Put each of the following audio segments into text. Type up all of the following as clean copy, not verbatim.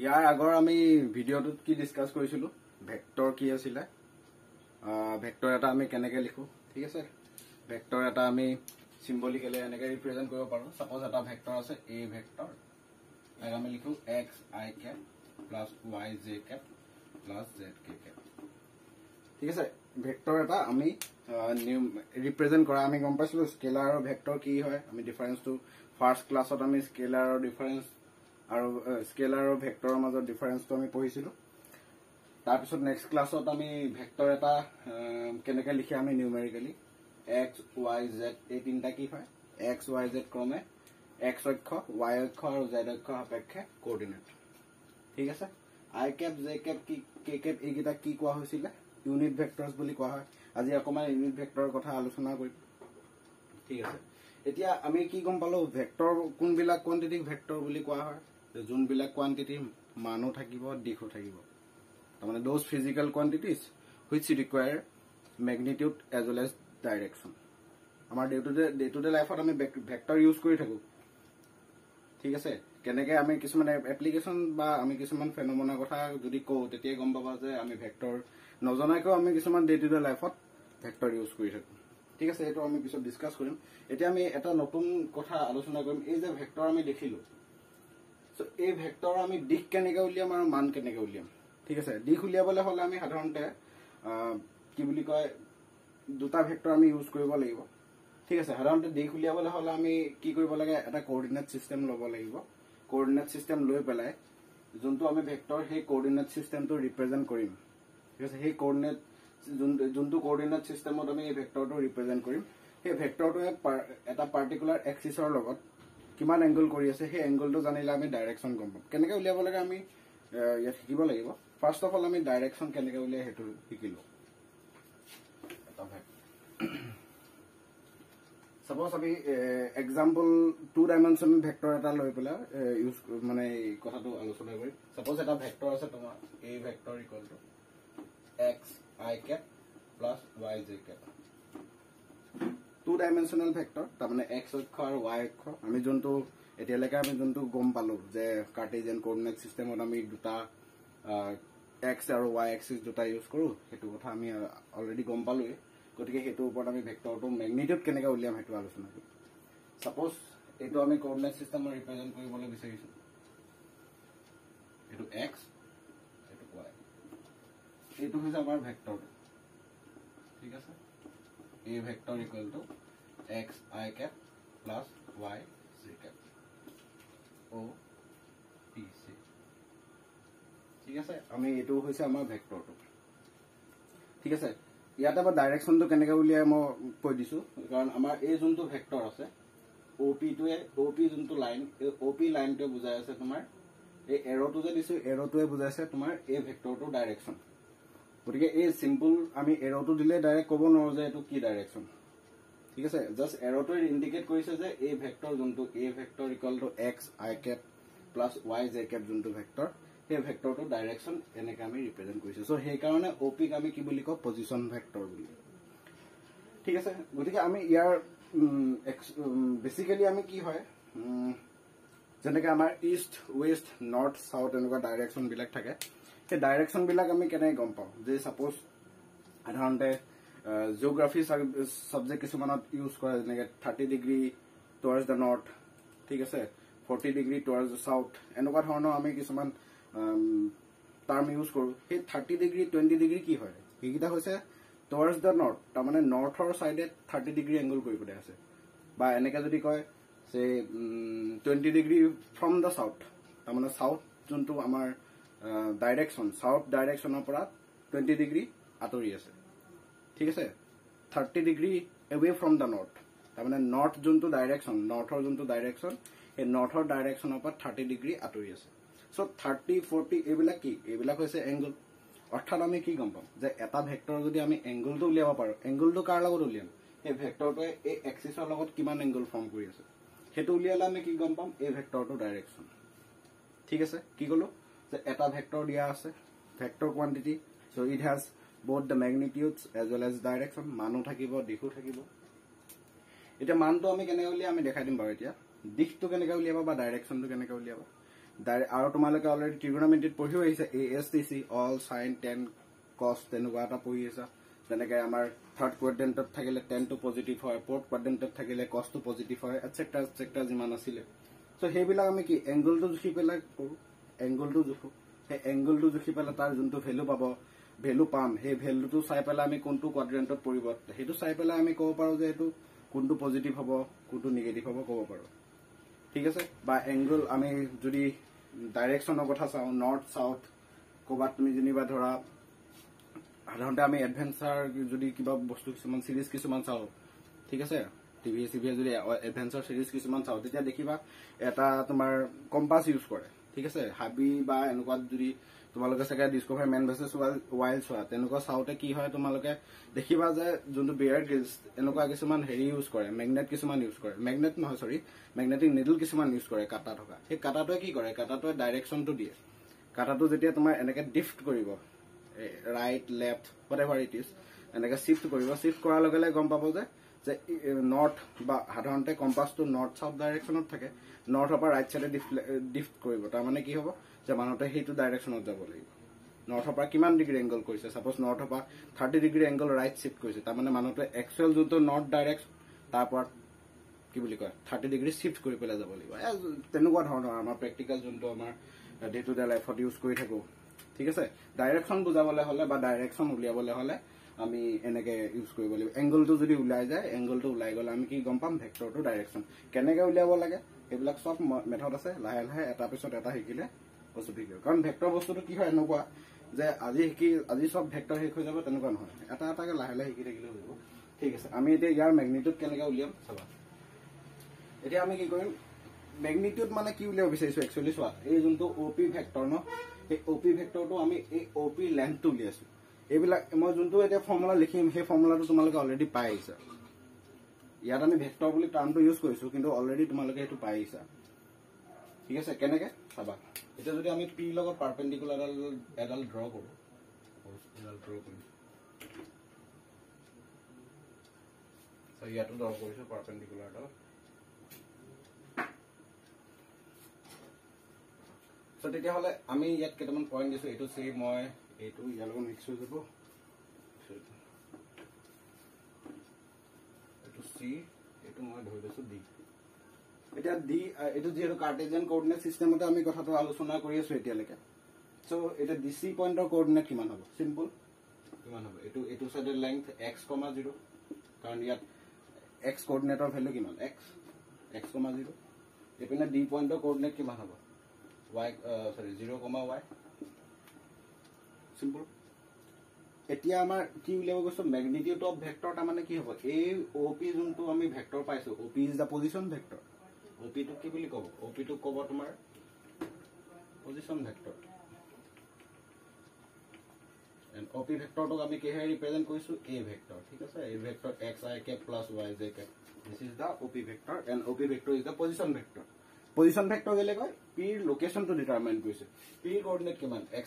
ইয়াৰ আগৰ আমি ভিডিঅ'টোত কি ডিসকাস কৰিছিলো ভেক্টৰ কি আছিল ভেক্টৰ এটা আমি কেনেকৈ লিখো ঠিক আছে ভেক্টৰ এটা আমি সিম্বলিক্যালি এনেকৈ ৰিপ্ৰেজেন্ট কৰিব পাৰো সাপোজ এটা ভেক্টৰ আছে a ভেক্টৰ আৰু আমি লিখো x I cap plus y j cap plus z k cap ঠিক আছে ভেক্টৰ এটা আমি ৰিপ্ৰেজেন্ট কৰা আমি গম পাইছিলো স্কেলাৰ আৰু ভেক্টৰ কি হয় আমি ডিফাৰেন্সটো ফাৰ্স্ট ক্লাছত আমি স্কেলাৰ আৰু ডিফাৰেন্স আৰু স্কেলাৰ আৰু ভেক্টৰৰ মাজৰ ডিফাৰেন্সটো আমি পঢ়িছিলো তাৰ পিছত নেক্সট ক্লাছত আমি ভেক্টৰ এটা কেনেকৈ লিখি আমি নিউমেৰিক্যালি x y z এই তিনটা কি হয় x y z ক্ৰমে x অক্ষ y অক্ষ আৰু z অক্ষ সাপেক্ষে কোঅৰ্ডিনেট ঠিক আছে I cap j cap k cap এইগিটা কি কোৱা হৈছিল ইউনিট ভেক্টৰস বুলি কোৱা হয় আজি অকমান ইউনিট ভেক্টৰৰ কথা আলোচনা কৰিম ঠিক আছে এতিয়া আমি কি গম পালো ভেক্টৰ কোনবিলাক কোয়ান্টিটিক ভেক্টৰ বুলি কোৱা হয় যোনবিলাক কোয়ান্টিটি মানো থাকিব দিশো থাকিব তাৰমানে those physical quantities which require magnitude as well as direction আমাৰ ডে টু ডে লাইফত আমি ভেক্টৰ ইউজ কৰি থাকো ঠিক আছে কেনেকৈ আমি কিছুমান এপ্লিকেশন বা আমি কিছুমান ফেনোমেনা কথা যদি কও তেতিয়া গম পাবা যে আমি ভেক্টৰ নজনাকৈ আমি কিছুমান ডে টু ডে লাইফত ভেক্টৰ ইউজ কৰি থাকো ঠিক আছে এটো আমি পিছত ডিসকাস কৰিম এতিয়া আমি এটা নতুন কথা আলোচনা কৰিম এই যে ভেক্টৰ আমি দেখিলো সো এই ভেক্টৰ আমি দিশ কেনেকৈ উলিয়াম আৰু মান কেনেকৈ উলিয়াম ঠিক আছে দিশ উলিয়াবলৈ হলে আমি সাধাৰণতে কি বুলি কয় দুটা ভেক্টৰ আমি ইউজ কৰিব লাগিব ঠিক আছে সাধাৰণতে দিশ উলিয়াবলৈ হলে আমি কি কৰিব লাগে এটা কোঅৰ্ডিনেট সিস্টেম লব লাগিব কোঅৰ্ডিনেট সিস্টেম লৈ পেলাই যোনটো আমি ভেক্টৰ সেই কোঅৰ্ডিনেট সিস্টেমটো ৰিপ্ৰেজেন্ট কৰিম ঠিক আছে সেই কোঅৰ্ডিনেট যোনটো কোঅৰ্ডিনেট সিস্টেমত আমি এই ভেক্টৰটো ৰিপ্ৰেজেন্ট কৰিম সেই ভেক্টৰটো এটা পাৰ্টিকুলাৰ এক্সিছৰ লগত কিমান এংগল কৰি আছে সেই এংগলটো জানিলে আমি ডাইৰেকশন গম পাম কেনেকৈ উলিয়াব লাগে আমি ইয়াত শিকিব লাগিব ফাৰ্স্ট অফ অল আমি ডাইৰেকশন কেনেকৈ উলিয়াই হেতু শিকিলো এটা Suppose আমি এক্সাম্পল 2 ডাইমেনশনাল ভেক্টৰ এটা লৈ পেলা ইউজ মানে কথাটো আলোচনা কৰি সাপোজ এটা ভেক্টৰ আছে তোমাৰ a vector equal two x I cap plus y j cap 2 dimensional vector তাৰমানে x অক্ষ আৰু y অক্ষ আমি যোনটো এতিয়ালৈকে আমি যোনটো গম পালো যে কাৰ্টেজিয়ান কোঅৰ্ডিনেট সিস্টেমত আমি দুটা x আৰু y এক্সিস দুটা ইউজ কৰো হেতু কথা আমি অলৰেডি গম পালোই গতিকে হেতু ওপৰত আমি ভেক্টৰটো ম্যাগনিটিউড কেনেকৈ উলিয়াম হেতু আলোচনা কৰিম সাপোজ এটো আমি কোঅৰ্ডিনেট সিস্টেমত ৰিপ্ৰেজেন্ট কৰিবলৈ বিচাৰিছো এটো x এটো y এটো হৈছে আমাৰ ভেক্টৰটো ঠিক আছে a vector equal two x I cap plus y j cap o p c ঠিক আছে আমি এটো হৈছে আমাৰ ভেক্টৰটো ঠিক আছে ইয়াতে বা ডাইৰেকশনটো কেনেকৈ উলিয়াই মই কৈ দিছো কাৰণ আমাৰ এই যোনটো ভেক্টৰ আছে OP যোনটো লাইন এই OP লাইনটো বুজাই আছে তোমাৰ এই এৰোটো যে দিছো এৰোটোৱে বুজাইছে তোমাৰ এই ভেক্টৰটো ডাইৰেকশন গতিকে এই সিম্পল আমি এৰোটো দিলে ডাইৰেক্ট ক'ব নোৱাৰো যে এটো কি ডাইৰেকশন ঠিক আছে জাস্ট এৰোটো ইন্ডিকেট কৰিছে যে এই ভেক্টৰ যোনটো a vector equal two x I cap plus y j cap যোনটো ভেক্টৰ এই ভেক্টৰটো ডাইৰেকশন এনেকৈ আমি ৰিপ্ৰেজেন্ট কৰিছো সো সেই কাৰণে OP ক আমি কি বুলি কও পজিশন ভেক্টৰ বুলি ঠিক আছে গতিকে আমি ইয়াৰ বেসিক্যালি আমি কি হয় যেনেকৈ আমাৰ ইষ্ট ওয়েষ্ট নৰ্থ সাউথ এনেকুৱা ডাইৰেকশন বিলাক থাকে সেই ডাইৰেকশন বিলাক আমি কেনে গম পাও যে সাপোজ সাধাৰণতে জিওগ্ৰাফি সাবজেক্ট কিছুমানত ইউজ কৰা যেনেকৈ 30 ডিগ্ৰী টুৱাৰ্ডছ দ্য নৰ্থ ঠিক আছে 40 ডিগ্ৰী টুৱাৰ্ডছ দ্য সাউথ এনেকুৱা ধৰণৰ আমি কিছুমান টাৰ্ম ইউজ কৰো সেই 30 ডিগ্ৰী 20 ডিগ্ৰী কি হয় এইগিটা হৈছে টুৱাৰ্ডছ দ্য নৰ্থ তাৰমানে নৰ্থৰ সাইডে 30 ডিগ্ৰী এংগল কৰি পৰে আছে বা এনেকা যদি কয় সে 20 ডিগ্ৰী ফ্ৰম দ্য সাউথ তাৰমানে সাউথ যোনটো আমাৰ ডাইৰেকশন সাউথ ডাইৰেকশনৰ পৰা 20 ডিগ্ৰী আতৰি আছে ঠিক আছে 30 degree away from the north তাৰমানে নৰ্থ যোনটো ডাইৰেকশন নৰ্থৰ যোনটো ডাইৰেকশন এই নৰ্থৰ ডাইৰেকশনৰ পৰা 30 ডিগ্ৰী আতৰি আছে সো 30 40 এইবিলাক কি এইবিলাক হৈছে এংগল অৰ্থাৎ আমি কি গম পাম যে এটা ভেক্টৰ যদি আমি এংগলটো উলিয়াব পাৰো এংগলটো কাৰ লগত উলিয়াম এই ভেক্টৰটোৱে এই এক্সিছৰ লগত কিমান এংগল ফৰ্ম কৰি আছে হেতু উলিয়ালে আমি কি গম পাম এই ভেক্টৰটো ডাইৰেকশন ঠিক আছে কি কলো যে এটা ভেক্টৰ দিয়া আছে vector quantity so it has both the magnitudes as well as direction মানো থাকিব দিশো থাকিব এটা মানটো আমি কেনেকৈ উলিয়াম আমি দেখাই দিম বাৰু এতিয়া দিশটো কেনেকৈ উলিয়াবা বা ডাইৰেকশনটো কেনেকৈ উলিয়াবা আৰু তোমালোকে অলৰেডি ট্ৰিগোনোমেট্ৰিত পঢ়িও আহিছে ASTC অল সাইন টেন কস তেনেকুৱা এটা পঢ়ি আছা যেনেকে আমাৰ থাৰ্ড কোৱাড্ৰেণ্টত থাকিলে টেনটো পজিটিভ হয় ফৰ্থ কোৱাড্ৰেণ্টত থাকিলে কসটো পজিটিভ হয় এটসেট্ৰা এটসেট্ৰা যিমান আছিলে সো সেইবিলাক আমি কি এংগলটো জুখি পেলাই কৰো এংগলটো জুখো সেই এংগলটো জুখি পেলাই তাৰ যোনটো ভ্যালু পাম সেই ভ্যালুটো চাই পেলাই আমি কোনটো কোৱাড্ৰেণ্টত পৰিব সেইটো চাই পেলাই আমি ক'ব পাৰো যে এইটো কোনটো পজিটিভ হ'ব কোনটো নিগেটিভ হ'ব ক'ব পাৰো ঠিক আছে বা এংগল আমি যদি ডাইৰেকশনৰ কথা চাওঁ নৰ্থ সাউথ ক'বাত তুমি যেনিবা ধৰা সাধাৰণতে আমি এডভেঞ্চাৰ যদি কিবা বস্তু কিছুমান সিৰিজ কিছুমান চাওঁ ঠিক আছে টিভি যদি এডভেঞ্চাৰ সিৰিজ কিছুমান চাওঁ তেতিয়া দেখিবা এটা তোমাৰ কম্পাছ ইউজ কৰে ঠিক আছে হাবি বা এনেকুৱা যদি তোমালোকে চাগে ডিস্কভাৰ মেন ভাৰ্চেছ ৱাইল্ড চোৱা তেনেকুৱা চাওঁতে কি হয় তোমালোকে দেখিবা যে যোনটো বিয়াৰ গ্ৰিলছ এনেকুৱা কিছুমান হেৰি ইউজ কৰে মেগনেট কিছুমান ইউজ কৰে মেগনেট নহয় সৰি মেগনেটিক নিডল কিছুমান ইউজ কৰে কাটা থকা সেই কাটাটোৱে কি কৰে কাটাটোৱে ডাইৰেকশ্যনটো দিয়ে কাটাটো যেতিয়া তোমাৰ এনেকে ডিফ্ট কৰিব right left what ever it is এনেকে শিফ্ট কৰিব শিফ্ট কৰাৰ লগে লগে গম পাব যে নৰ্থ বা সাধাৰণতে কম্পাছটো নৰ্থ সাউথ ডাইৰেকশ্যনত থাকে নৰ্থৰ পৰা ৰাইট চাইডে ডিফ্ট কৰিব তাৰমানে কি হ'ব যে মানুহতে সেইটো ডাইৰেকশ্যনত যাব লাগিব নৰ্থৰ পৰা কিমান ডিগ্ৰী এংগল কৰিছে সাপোজ নৰ্থৰ পৰা 30 ডিগ্ৰী এংগল ৰাইট শিফ্ট কৰিছে তাৰমানে মানুহতে একচুৱেল যোনটো নৰ্থ ডাইৰেকশ্যন তাৰ পৰা কি বুলি কয় 30 ডিগ্ৰী শিফ্ট কৰি পেলাই যাব লাগিব তেনেকুৱা ধৰণৰ আমাৰ প্ৰেক্টিকেল যোনটো আমাৰ ডে টু ডে লাইফত ইউজ কৰি থাকো ঠিক আছে ডাইৰেকশ্যন বুজাবলৈ হলে বা ডাইৰেকশ্যন উলিয়াবলৈ হলে আমি এনেকে ইউজ কৰিব লাগিব এংগলটো যদি ওলাই যায় এংগলটো ওলাই গলে আমি কি গম পাম ভেক্টৰটো ডাইৰেকশ্যন কেনেকে উলিয়াব লাগে এইবিলাক সব মেথড আছে লাহে লাহে এটা পিছত এটা শিকিলে বস্তু শিকিব কাৰণ ভেক্টৰ বস্তুটো কি হয় এনেকুৱা যে আজি সব ভেক্টৰ শেষ হৈ যাব তেনেকুৱা নহয় এটা এটাকে লাহে লাহে শিকি থাকিলে হৈ যাব ঠিক আছে আমি এতিয়া ইয়াৰ মেগনিটিউড কেনেকে উলিয়াম চাবা এতিয়া আমি কি কৰিম মেগনিটিউড মানে কি উলিয়াব বিচাৰিছো একচুৱেলি চোৱা এই যোনটো OP ভেক্টৰ ন এই OP ভেক্টৰটো আমি এই OP লেন্থটো উলিয়াইছো এইবিলাক মই যোনটো এতিয়া ফৰ্মুলা লিখিম সেই ফৰ্মুলাটো তোমালোকে অলৰেডি পাই আহিছা ইয়াত আমি ভেক্টৰ বুলি টাৰ্মটো ইউজ কৰিছো কিন্তু অলৰেডি তোমালোকে এইটো পাই আহিছা ঠিক আছে কেনেকে চাবা এটা যদি আমি P লগত পাৰপেন্ডিকুলাৰ এডাল ড্ৰ কৰো সো ইয়াটো ড্ৰ কৰিছো পাৰপেন্ডিকুলাৰ এডাল সো তেতিয়াহ'লে আমি ইয়াত কেইটামান পইণ্ট দিছো এইটো সি মই এইটো ইয়াৰ লগত মিক্স হৈ যাব এইটো সি এইটো মই ধৰি লৈছো ডি এতিয়া ডি এইটো যিহেতু কাৰ্টেজিয়ান কোঅৰ্ডিনেট সিস্টেমতে আমি কথাটো আলোচনা কৰি আছো এতিয়ালৈকে সো এটা ডিসি পইণ্টৰ কোঅৰ্ডিনেট কিমান হ'ব সিম্পল কিমান হ'ব এইটো সাইডৰ লেংথ x, 0 কাৰণ ইয়াত x কোঅৰ্ডিনেটৰ ভ্যালু কিমান x 0 এপিনে ডি পইণ্টৰ কোঅৰ্ডিনেট কিমান হ'ব y 0, y সিম্পল এতিয়া আমাৰ কি উলিয়াব গৈছো ম্যাগনিটিউড অফ ভেক্টৰ তা মানে কি হ'ব এই OP যোনটো আমি ভেক্টৰ পাইছো OP is the position vector OP টু কি বুলি ক'ব OP টু ক'ব তোমাৰ পজিশন ভেক্টৰ এন্ড OP ভেক্টৰটোক আমি কিহে ৰিপ্ৰেজেন্ট কৰিছো A ভেক্টৰ ঠিক আছে A vector xi k plus yj k this is the OP vector and OP vector is the position vector position vector গলে কয় p ৰ লোকেশন টু ডিটাৰমাইন কৰিছে p ৰ কোঅৰ্ডিনেট কিমান x,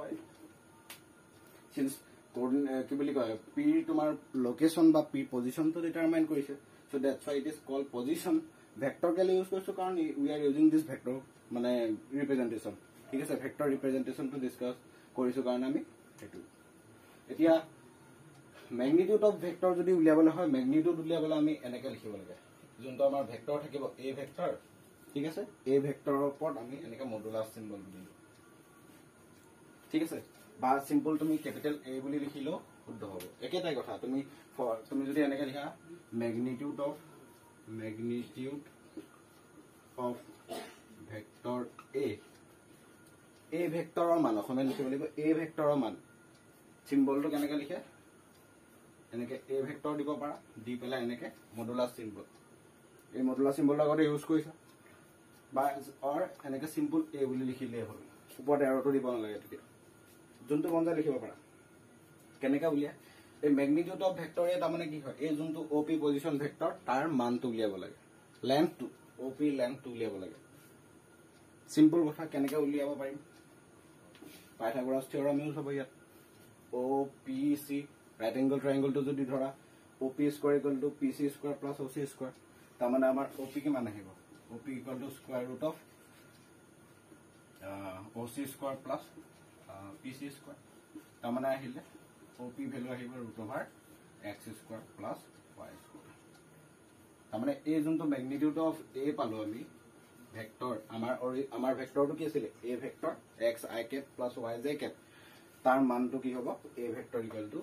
y since coordinate কি বুলি কয় p তোমাৰ লোকেশন বা p পজিশন টু ডিটাৰমাইন কৰিছে so that's why it is called position vector কেলে ইউজ কৰিছো কাৰণ we are using this vector মানে representation ঠিক আছে vector representation to discuss কৰিছো কাৰণ আমি এটো এতিয়া ম্যাগনিটিউড অফ ভেক্টৰ যদি উলিয়াবলৈ হয় ম্যাগনিটিউড উলিয়াবলৈ আমি এনেকে লিখিব লাগে যোনটো আমাৰ ভেক্টৰ থাকিব a ভেক্টৰ ঠিক আছে a ভেক্টৰৰ ওপৰত আমি এনেকে মডুলাস সিম্বল দিম ঠিক আছে বা সিম্পল তুমি ক্যাপিটাল A বুলি লিখিলো শুদ্ধ হ'ব একেটাই কথা তুমি যদি এনেকে লিখা ম্যাগনিটিউড অফ ভেক্টৰ A ভেক্টৰৰ মান অসমে লিখিব লাগিব A ভেক্টৰৰ মান সিম্বলটো কেনেকে লিখে এনেকে A ভেক্টৰ দিব পাৰা দি পেলাই এনেকে মডুলাস সিম্বল এই মডুলাস সিম্বলটো আগতে ইউজ কৰিছা বা অৰ এনেকে সিম্পল A বুলি লিখিলে হ'ল ওপৰত এৰটো দিব নালাগে তেতিয়া যোনটো মনজা লিখিব পাৰা কেনেকা উলিয়া এই ম্যাগনিটিউড অফ ভেক্টৰ এটা মানে কি হয় এই যোনটো OP পজিশন ভেক্টৰ তাৰ মানটো উলিয়াব লাগে লেন্থটো OP লেন্থটো উলিয়াব লাগে সিম্পল কথা কেনেকা উলিয়াব পাৰিম পাইথাগোৰাছ থিওৰাম ইউজ হ'ব ইয়াত OPC ৰাইট এংগল ট্ৰায়াঙ্গলটো যদি ধৰা OP square equal to PC square plus OC square তাৰ মানে আমাৰ OP কিমান আহিব OP equal to square root of OC square plus PC square তাৰমানে আহিলে OP ভ্যালু আহিব √x square plus y square তাৰমানে এই যোনটো ম্যাগনিটিউড অফ a পালো আমি ভেক্টৰ আমাৰ ভেক্টৰটো কি আছিল a vector x I cap plus y j cap তাৰ মানটো কি হ'ব a vector equal to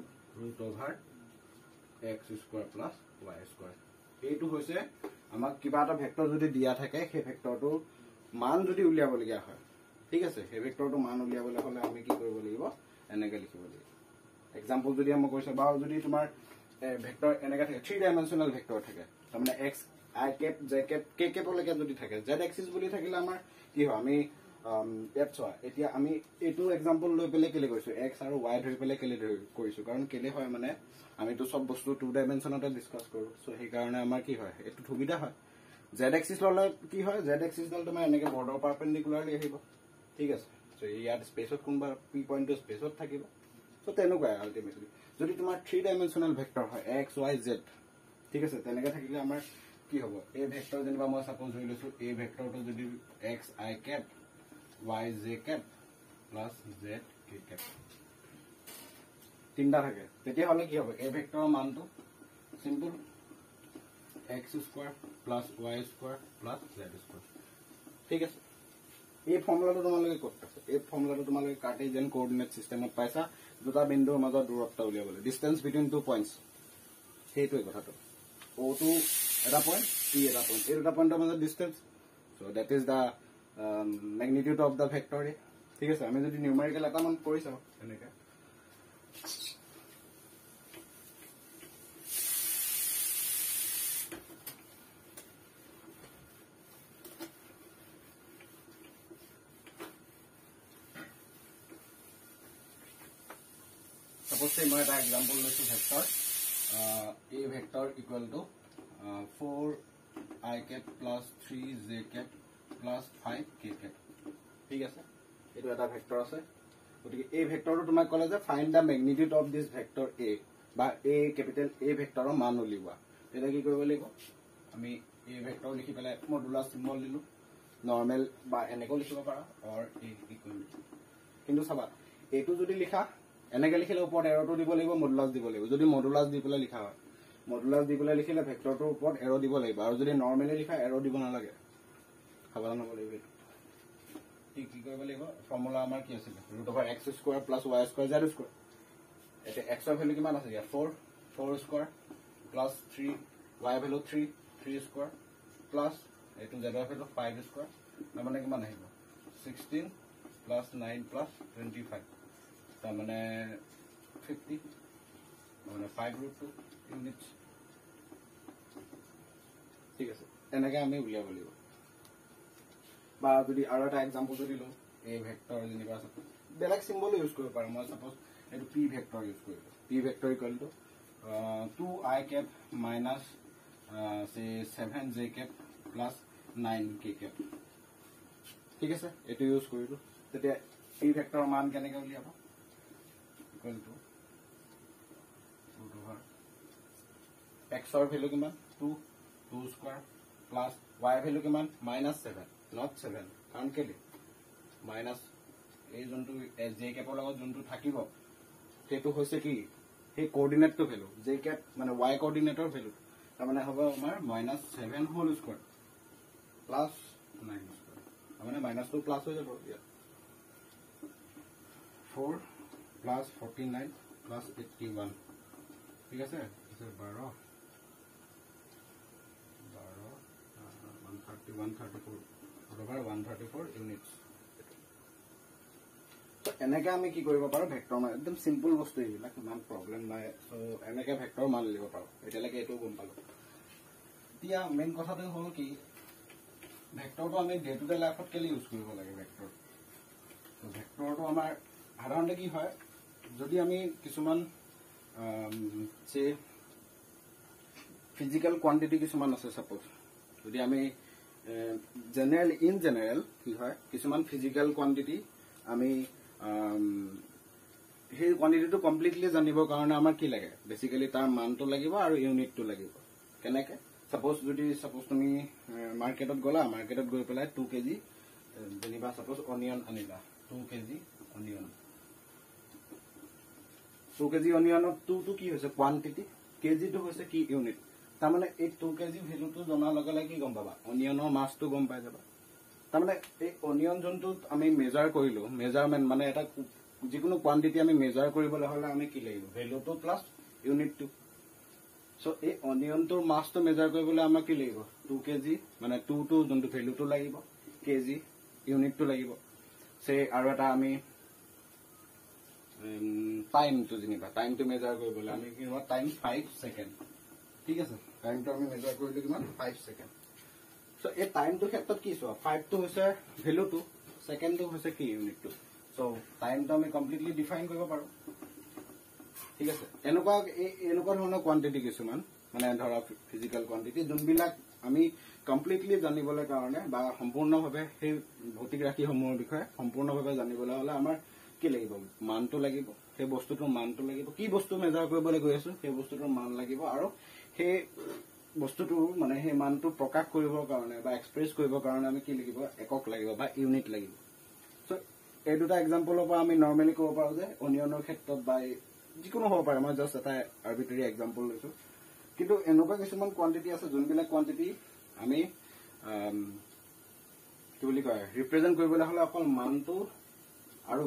√x square plus y square এইটো হৈছে আমাক কিবা এটা ভেক্টৰ যদি দিয়া থাকে সেই ভেক্টৰটো মান যদি উলিয়াবলগীয়া হয় ঠিক আছে সেই ভেক্টৰটো মান উলিয়াবলৈ হলে আমি কি কৰিব লাগিব এনেকৈ লিখিব লাগিব এক্সাম্পল যদি আমি কৈছো বা যদি তোমাৰ ভেক্টৰ এনেকৈ থাকে 3 ডাইমেনশনাল ভেক্টৰ থাকে তাৰমানে x I cap j cap k cap লৈকে যদি থাকে z axis বুলি থাকিলে আমাৰ কি হয় আমি এপ চোৱা এতিয়া আমি এইটো এক্সাম্পল লৈ পেলে কেলে কৈছো x আৰু y ধৰি পেলে কেলে কৰিছো কাৰণ কেলে হয় মানে আমি তো সব বস্তু 2 ডাইমেনশনতে ডিসকাস কৰো সো সেই কাৰণে আমাৰ কি হয় এটো সুবিধা হয় z axis ললে কি হয় z axis দল তোমাৰ এনেকে বৰ্ডৰ পাৰপেন্ডিকুলাৰলি আহিব ঠিক আছে সো ইয়াত স্পেসত কোনবা p পইণ্টটো স্পেসত থাকিব সো তেনেকৈ আলটিমেটলি যদি তোমাৰ 3 ডাইমেনশনাল ভেক্টৰ হয় x y z ঠিক আছে তেনেকৈ থাকিলে আমাৰ কি হ'ব এই ভেক্টৰ যেনিবা মই সাপোজ হৈ লৈছো এই ভেক্টৰটো যদি x I cap y j cap plus z k cap তিনটা থাকে তেতিয়া হলে কি হ'ব এই ভেক্টৰৰ মানটো simple x square plus y square plus z square ঠিক আছে এই ফৰ্মুলাটো তোমালোকে ক'ত আছে এই ফৰ্মুলাটো তোমালোকে কাৰ্টেজিয়ান কোঅৰ্ডিনেট সিস্টেমত পাইছা দুটা বিন্দুৰ মাজত দূৰত্ব উলিয়াবলৈ ডিসটেন্স বিটুইন টু পইণ্টস সেইটোই কথাটো O2 এটা পইণ্ট P এটা পইণ্ট এই দুটা পইণ্টৰ মাজত distance so that is the magnitude of the vector ঠিক আছে আমি যদি নিউমেৰিকেল এটা মান কৰি চাও এনেকা suppose say মই এটা एग्जांपल লৈছো vector a vector equal to 4 I cap plus 3 j cap plus 5 k cap ঠিক আছে এটো এটা ভেক্টৰ আছে গতিকে এই ভেক্টৰটো তোমাক ক'লে যে find da magnitude of this vector a বা a ক্যাপিটাল a ভেক্টৰৰ মান উলিওৱা এটা কি কৰিব লাগিব আমি a ভেক্টৰ লিখি পেলাই মডুলাস সিম্বল দিলু নৰমাল বা এনেকৈ লিখিব পাৰা অৰ a ইকুয়াল কিন্তু চাবা এটো যদি লিখা এনেকৈ লিখিলে ওপৰত এৰটো দিব লাগিব মডুলাস দিব লাগিব যদি মডুলাস দি পেলাই লিখা হয় মডুলাস দি পেলাই লিখিলে ভেক্টৰটোৰ ওপৰত এৰ দিব লাগিব আৰু যদি নৰমালি লিখা এৰ দিব নালাগে সাবধান হ'ব লাগিব কি কৰিব লাগিব ফৰ্মুলা আমাৰ কি আছিল √x square plus y square z square এতে x ৰ ভ্যালু কিমান আছে ইয়াত 4 square plus 3 y value 3 square plus এটো z ৰ ভ্যালু 5 স্কয়ার মানে কিমান আহিব 16 প্লাস 9 প্লাস 25 মানে 50 মানে 5√2 ইউনিটস ঠিক আছে এনেকৈ আমি উলিয়াব লাগিব বা যদি আৰু এটা एग्जांपल যদি লওঁ এই ভেক্টৰ যেনিবা আছে বেলেগ সিম্বল ইউজ কৰিব পাৰো মই সাপোজ এটো p ভেক্টৰ ইউজ কৰিলো p vector equal to 2 I cap minus say 7 j cap plus 9 k cap ঠিক আছে এটো ইউজ কৰিলো তেতিয়া p ভেক্টৰৰ মান কেনেকৈ উলিয়াব equal to x ৰ ভ্যালু কিমান 2 স্কয়াৰ প্লাস y ভ্যালু কিমান -7 not 7 কাৰণ কেলে মাইনাস এই যোনটো j cap ৰ লগত যোনটো থাকিব সেইটো হৈছে কি এই কোঅৰ্ডিনেটটো ভ্যালু j cap মানে y কোঅৰ্ডিনেটৰ ভ্যালু তাৰ মানে হ'ব আমাৰ -7 হোল স্কয়ার প্লাস 9 স্কয়ার মানে -2 প্লাস হৈ যাব ইয়াত 4 plus 49 plus 81 ঠিক আছে আছে 12 134 over 134 units তো এনেকা আমি কি কৰিব পাৰো ভেক্টৰ মান একদম সিম্পল বস্তু এইবিলাক ইমান প্ৰবলেম নাই সো এনেকা ভেক্টৰ মান লিখিব পাৰো এতিয়ালৈকে এটো গম পালো এতিয়া মেইন কথাটো হ'ল কি ভেক্টৰটো আমি ডে টু ডে লাইফত কেলে ইউজ কৰিব লাগে ভেক্টৰ তো ভেক্টৰটো আমাৰ সাধাৰণতে কি হয় যদি আমি কিছুমান সে ফিজিক্যাল কোয়ান্টিটি কিছুমান আছে সাপোজ যদি আমি জেনারেল ইন জেনারেল কি হয় কিছুমান ফিজিক্যাল কোয়ান্টিটি আমি সেই কোয়ান্টিটিটো কমপ্লিটলি জানিবৰ কাৰণে আমাৰ কি লাগে বেসিক্যালি তাৰ মানটো লাগিব আৰু ইউনিটটো লাগিব কেনেকে সাপোজ তুমি মাৰ্কেটত গলা মাৰ্কেটত গৈ পেলাই 2 কেজি যেনিবা সাপোজ অনিয়ন আনিলা 2 kg অনিয়ন 2 kg অনিয়নত 2 টো কি হৈছে কোৱান্টিটি কেজি টো হৈছে কি ইউনিট তাৰ মানে এই 2 kg ভ্যালুটো জনাৰ লগে লগে কি গম পাবা অনিয়নৰ মাছটো গম পাই যাবা তাৰ মানে এই অনিয়ন যোনটো আমি মেজাৰ কৰিলো মেজাৰমেন্ট মানে এটা যিকোনো কোৱান্টিটি আমি মেজাৰ কৰিবলৈ হলে আমি কি লাগিব ভ্যালুটো প্লাস ইউনিটটো সো এই অনিয়নটোৰ মাছটো মেজাৰ কৰিবলৈ আমাক কি লাগিব 2 kg মানে 2 টো যোনটো ভ্যালুটো লাগিব কেজি ইউনিটটো লাগিব সে আৰু এটা আমি টাইমটো যেনিবা টাইমটো মেজাৰ কৰিবলৈ আমি কি হ'ব টাইম 5 সেকেন্ড ঠিক আছে টাইমটো আমি মেজাৰ কৰিলে কিমান 5 সেকেন্ড সো এই টাইমটো ক্ষেত্ৰত কি চোৱা 5 টো হৈছে ভ্যালুটো সেকেন্ডটো হৈছে কি ইউনিটটো সো টাইমটো আমি কমপ্লিটলি ডিফাইন কৰিব পাৰো ঠিক আছে এনেকুৱা ধৰণৰ কোৱান্টিটি কিছুমান মানে ধৰা ফিজিক্যাল কোৱান্টিটি যোনবিলাক আমি কমপ্লিটলি জানিবলৈ কাৰণে বা সম্পূৰ্ণভাৱে সেই ভৌতিক ৰাশিসমূহৰ বিষয়ে সম্পূৰ্ণভাৱে জানিবলৈ হলে আমাৰ কি লাগিব মানটো লাগিব সেই বস্তুটোৰ মানটো লাগিব কি বস্তু মেজাৰ কৰিবলৈ গৈ আছো সেই বস্তুটোৰ মান লাগিব আৰু সেই বস্তুটো মানে সেই মানটো প্ৰকাশ কৰিবৰ কাৰণে বা এক্সপ্ৰেছ কৰিবৰ কাৰণে আমি কি লাগিব একক লাগিব বা ইউনিট লাগিব সো এই দুটা এক্সাম্পলৰ পৰা আমি নৰমালি ক'ব পাৰো যে অনিয়নৰ ক্ষেত্ৰত বা যিকোনো হ'ব পাৰে মই জাস্ট এটা আৰবিট্ৰাৰী এক্সাম্পল লৈছো কিন্তু এনেকুৱা কিছুমান কোৱান্টিটি আছে যোনবিলাক কোৱান্টিটি আমি কি বুলি কয় ৰিপ্ৰেজেন্ট কৰিবলৈ হলে অকল মানটো আৰু